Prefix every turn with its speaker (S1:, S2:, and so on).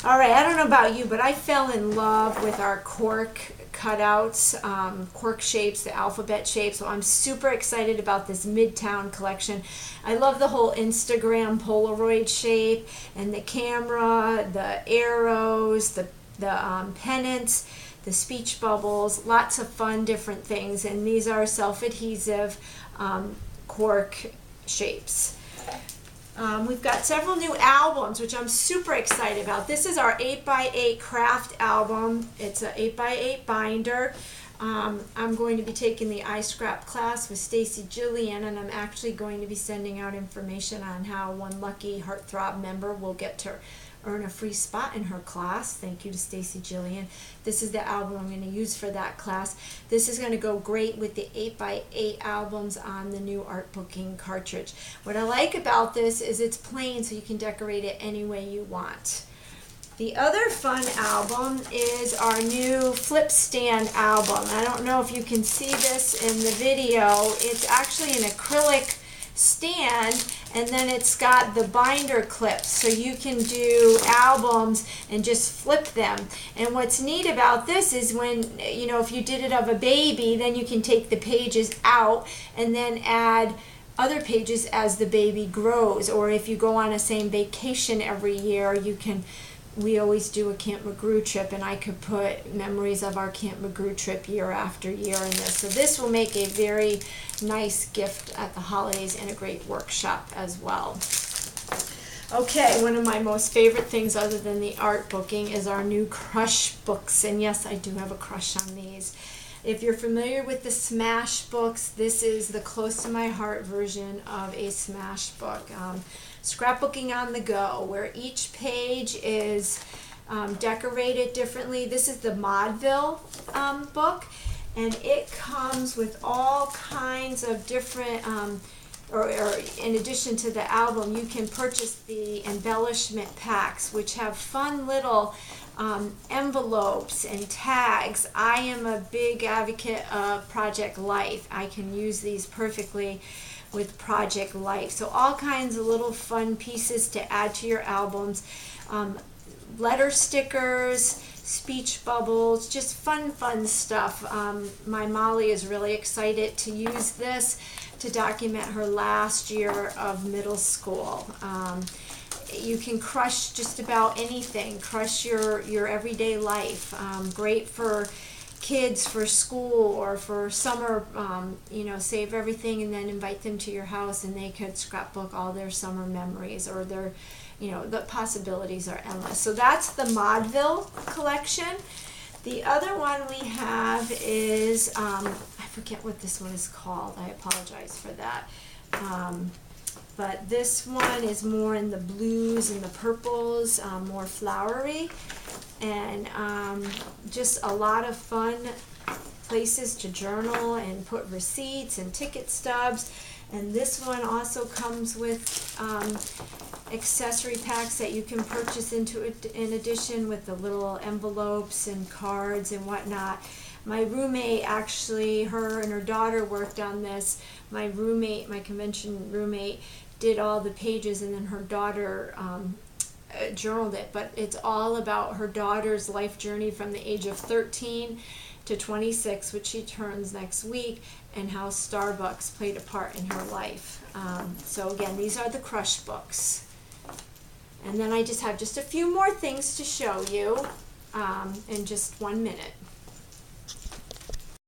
S1: All right, I don't know about you, but I fell in love with our cork cutouts, cork shapes, the alphabet shape. So I'm super excited about this Midtown collection. I love the whole Instagram Polaroid shape and the camera, the arrows, the pennants, the speech bubbles, lots of fun different things. And these are self-adhesive cork shapes. We've got several new albums, which I'm super excited about. This is our 8x8 craft album. It's an 8x8 binder. I'm going to be taking the iScrap class with Stacy Jillian, and I'm actually going to be sending out information on how one lucky Heartthrob member will get to earn a free spot in her class. Thank you to Stacy Jillian. This is the album I'm going to use for that class. This is going to go great with the 8x8 albums on the new art booking cartridge. What I like about this is it's plain, so you can decorate it any way you want. The other fun album is our new flip stand album. I don't know if you can see this in the video. It's actually an acrylic stand, and then it's got the binder clips, so you can do albums and just flip them. And what's neat about this is when, you know, if you did it of a baby, then you can take the pages out and then add other pages as the baby grows. Or if you go on a same vacation every year, you can, we always do a Camp McGrew trip, and I could put memories of our Camp McGrew trip year after year in this. So this will make a very nice gift at the holidays and a great workshop as well. Okay, one of my most favorite things other than the art booking is our new Crush books. And yes, I do have a crush on these. If you're familiar with the Smash books, this is the close to my heart version of a Smash book. Scrapbooking on the go, where each page is decorated differently. This is the Modville book, and it comes with all kinds of different, or in addition to the album, you can purchase the embellishment packs, which have fun little envelopes and tags. I am a big advocate of Project Life. I can use these perfectly with Project Life. So all kinds of little fun pieces to add to your albums. Letter stickers, speech bubbles, just fun stuff. My Molly is really excited to use this to document her last year of middle school. You can crush just about anything. Crush your everyday life. Great for kids for school or for summer. You know, save everything and then invite them to your house, and they could scrapbook all their summer memories, or their, you know, the possibilities are endless. So that's the Modville collection. The other one we have is, I forget what this one is called. I apologize for that. But this one is more in the blues and the purples, more flowery, and just a lot of fun places to journal and put receipts and ticket stubs. And this one also comes with accessory packs that you can purchase in addition, with the little envelopes and cards and whatnot. My roommate, actually, her and her daughter worked on this. My roommate, my convention roommate, did all the pages, and then her daughter journaled it. But it's all about her daughter's life journey from the age of 13 to 26, which she turns next week, and how Starbucks played a part in her life. So again, these are the Crush books. And then I just have just a few more things to show you in just 1 minute.